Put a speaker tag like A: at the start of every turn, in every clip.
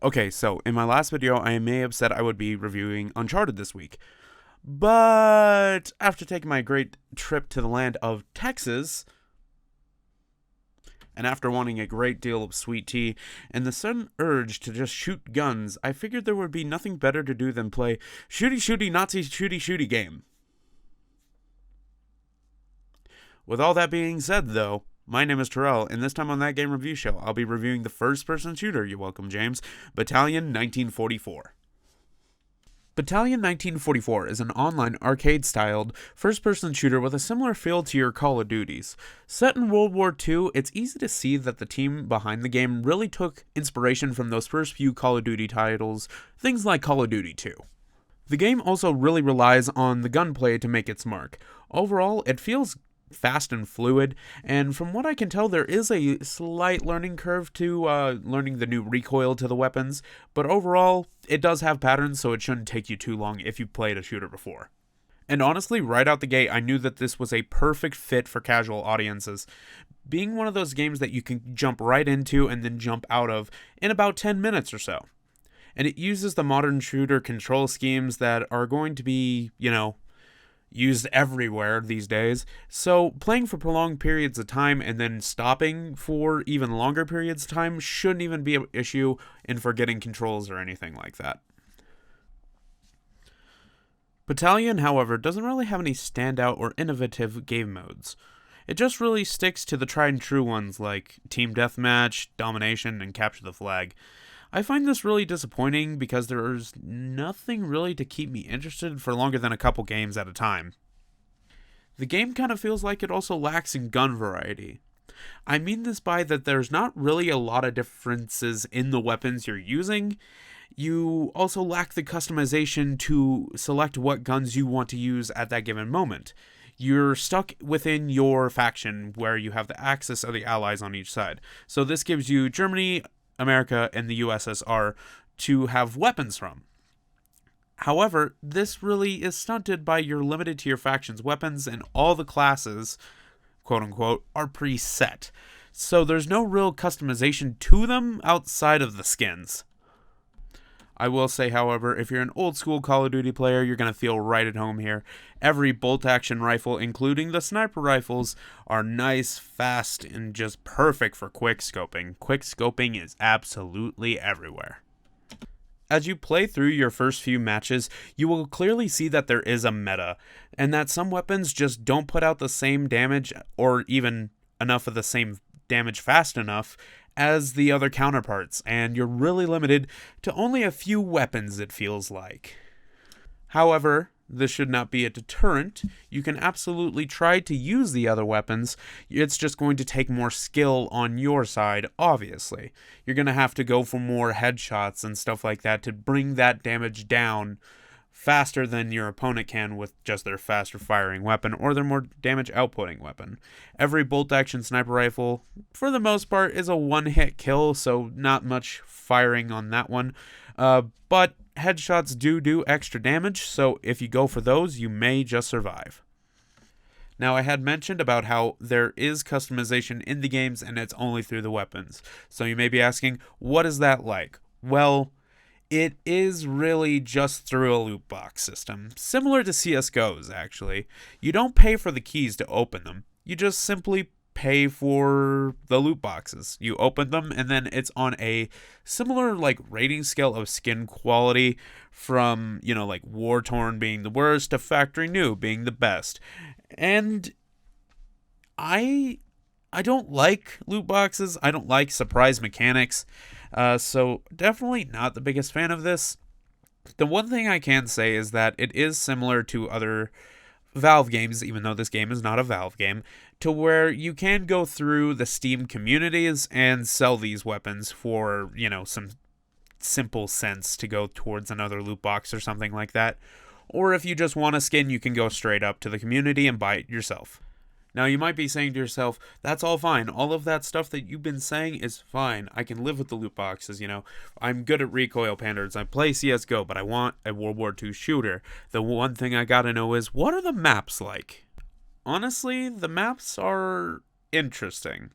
A: Okay, so in my last video, I may have said I would be reviewing Uncharted this week. But after taking my great trip to the land of Texas, and after wanting a great deal of sweet tea and the sudden urge to just shoot guns, I figured there would be nothing better to do than play shooty shooty Nazi shooty shooty game. With all that being said, though, my name is Terrell, and this time on That Game Review Show, I'll be reviewing the first-person shooter, you're welcome, James, Battalion 1944. Battalion 1944 is an online arcade-styled first-person shooter with a similar feel to your Call of Duties. Set in World War II, it's easy to see that the team behind the game really took inspiration from those first few Call of Duty titles, things like Call of Duty 2. The game also really relies on the gunplay to make its mark. Overall, it feels fast and fluid, and from what I can tell, there is a slight learning curve to learning the new recoil to the weapons, but overall, it does have patterns, so it shouldn't take you too long if you've played a shooter before. And honestly, right out the gate, I knew that this was a perfect fit for casual audiences, being one of those games that you can jump right into and then jump out of in about 10 minutes or so. And it uses the modern shooter control schemes that are going to be, used everywhere these days, so playing for prolonged periods of time and then stopping for even longer periods of time shouldn't even be an issue in forgetting controls or anything like that. Battalion, however, doesn't really have any standout or innovative game modes. It just really sticks to the tried and true ones like Team Deathmatch, Domination, and Capture the Flag. I find this really disappointing because there's nothing really to keep me interested for longer than a couple games at a time. The game kind of feels like it also lacks in gun variety. I mean this by that there's not really a lot of differences in the weapons you're using. You also lack the customization to select what guns you want to use at that given moment. You're stuck within your faction where you have the Axis of the Allies on each side. So this gives you Germany, America, and the USSR to have weapons from. However, this really is stunted by you're limited to your faction's weapons, and all the classes, quote-unquote, are preset. So there's no real customization to them outside of the skins. I will say, however, if you're an old-school Call of Duty player, you're going to feel right at home here. Every bolt-action rifle, including the sniper rifles, are nice, fast, and just perfect for quick-scoping. Quick-scoping is absolutely everywhere. As you play through your first few matches, you will clearly see that there is a meta, and that some weapons just don't put out the same damage, or even enough of the same damage fast enough, as the other counterparts, and you're really limited to only a few weapons, it feels like. However, this should not be a deterrent. You can absolutely try to use the other weapons. It's just going to take more skill on your side, obviously. You're going to have to go for more headshots and stuff like that to bring that damage down faster than your opponent can with just their faster firing weapon or their more damage outputting weapon. Every bolt action sniper rifle, for the most part, is a one-hit kill, so not much firing on that one. But headshots do extra damage, so if you go for those, you may just survive. Now, I had mentioned about how there is customization in the games and it's only through the weapons. So you may be asking, what is that like? Well, it is really just through a loot box system, similar to CSGO's actually. You don't pay for the keys to open them, you just simply pay for the loot boxes. You open them and then it's on a similar rating scale of skin quality from, war-torn being the worst to factory new being the best. And I don't like loot boxes. I don't like surprise mechanics. So definitely not the biggest fan of this. The one thing I can say is that it is similar to other Valve games, even though this game is not a Valve game, to where you can go through the Steam communities and sell these weapons for, some simple cents to go towards another loot box or something like that. Or if you just want a skin, you can go straight up to the community and buy it yourself. Now, you might be saying to yourself, that's all fine. All of that stuff that you've been saying is fine. I can live with the loot boxes, I'm good at recoil patterns. I play CSGO, but I want a World War II shooter. The one thing I gotta know is, what are the maps like? Honestly, the maps are interesting.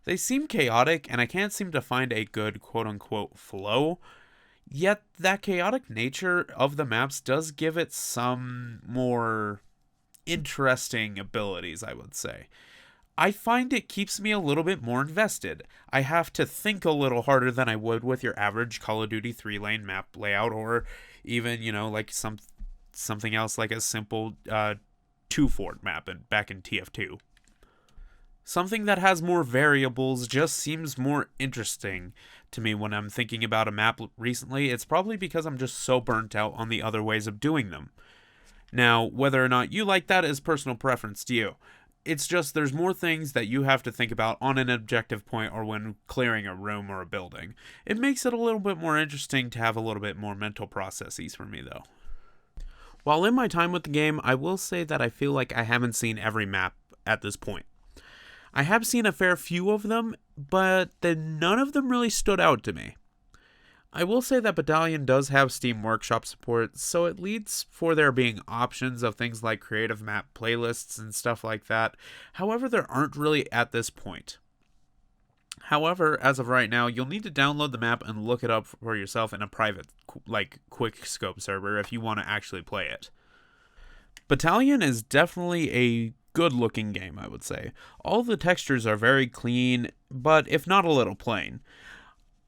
A: They seem chaotic, and I can't seem to find a good quote-unquote flow. Yet that chaotic nature of the maps does give it some more interesting abilities, I would say. I find it keeps me a little bit more invested. I have to think a little harder than I would with your average Call of Duty 3-lane map layout, or even, like something else like a simple 2-fort map back in TF2. Something that has more variables just seems more interesting to me when I'm thinking about a map recently. It's probably because I'm just so burnt out on the other ways of doing them. Now, whether or not you like that is personal preference to you. It's just there's more things that you have to think about on an objective point or when clearing a room or a building. It makes it a little bit more interesting to have a little bit more mental processes for me, though. While in my time with the game, I will say that I feel like I haven't seen every map at this point. I have seen a fair few of them, but none of them really stood out to me. I will say that Battalion does have Steam Workshop support, so it leads for there being options of things like creative map playlists and stuff like that. However, there aren't really at this point. However, as of right now, you'll need to download the map and look it up for yourself in a private, quick scope server if you want to actually play it. Battalion is definitely a good-looking game, I would say. All the textures are very clean, but if not a little plain.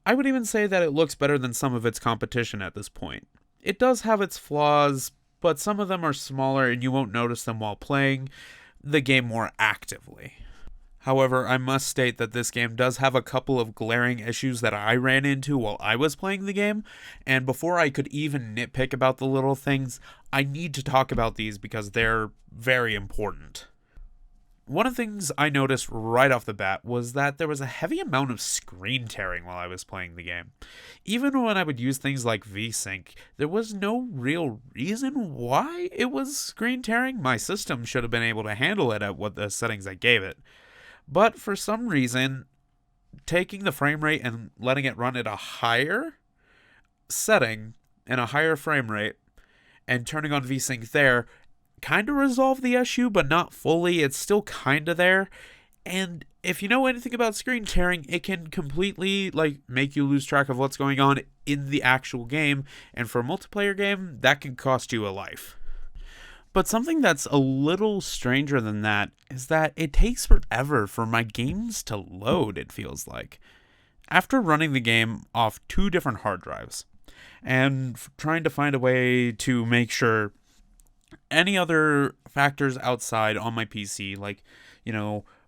A: I would even say that it looks better than some of its competition at this point. It does have its flaws, but some of them are smaller and you won't notice them while playing the game more actively. However, I must state that this game does have a couple of glaring issues that I ran into while I was playing the game, and before I could even nitpick about the little things, I need to talk about these because they're very important. One of the things I noticed right off the bat was that there was a heavy amount of screen tearing while I was playing the game. Even when I would use things like VSync, there was no real reason why it was screen tearing. My system should have been able to handle it at what the settings I gave it. But for some reason, taking the frame rate and letting it run at a higher setting and a higher frame rate and turning on VSync there kind of resolved the issue, but not fully. It's still kind of there. And if you know anything about screen tearing, it can completely make you lose track of what's going on in the actual game. And for a multiplayer game, that can cost you a life. But something that's a little stranger than that is that it takes forever for my games to load, it feels like. After running the game off 2 different hard drives and trying to find a way to make sure any other factors outside on my PC,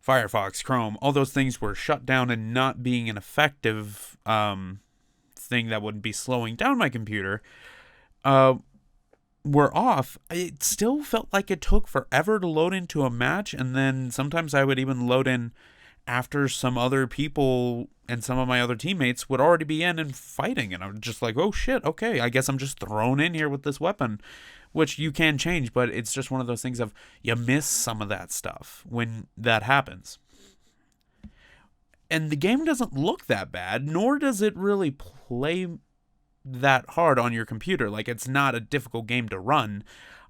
A: Firefox, Chrome, all those things were shut down and not being an effective thing that would be slowing down my computer, were off, it still felt like it took forever to load into a match, and then sometimes I would even load in after some other people and some of my other teammates would already be in and fighting, and I'm just like, oh shit, okay, I guess I'm just thrown in here with this weapon, which you can change, but it's just one of those things of you miss some of that stuff when that happens. And the game doesn't look that bad, nor does it really play that hard on your computer. It's not a difficult game to run.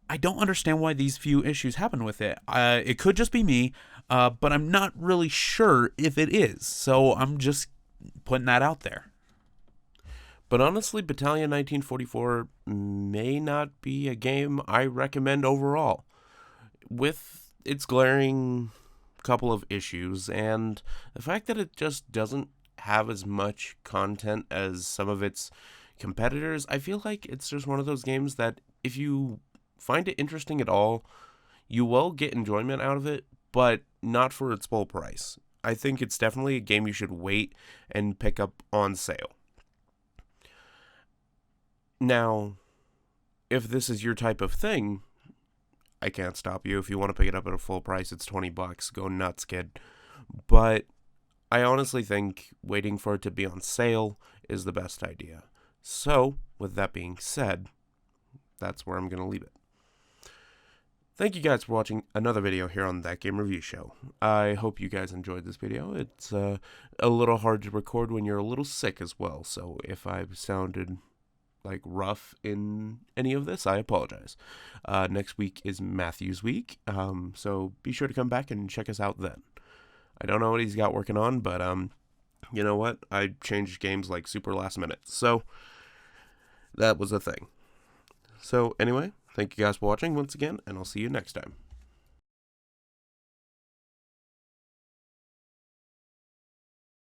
A: I don't understand why these few issues happen with it. It could just be me, but I'm not really sure if it is. So I'm just putting that out there.
B: But honestly, Battalion 1944 may not be a game I recommend overall. With its glaring couple of issues and the fact that it just doesn't have as much content as some of its competitors, I feel like it's just one of those games that if you find it interesting at all, you will get enjoyment out of it, but not for its full price. I think it's definitely a game you should wait and pick up on sale. Now, if this is your type of thing, I can't stop you. If you want to pick it up at a full price, it's $20. Go nuts, kid. But I honestly think waiting for it to be on sale is the best idea. So, with that being said, that's where I'm going to leave it. Thank you guys for watching another video here on That Game Review Show. I hope you guys enjoyed this video. It's a little hard to record when you're a little sick as well, so if I've sounded rough in any of this, I apologize. Next week is Matthew's week, so be sure to come back and check us out then. I don't know what he's got working on, but you know what? I changed games like super last minute. So that was a thing. So anyway, thank you guys for watching once again, and I'll see you next time.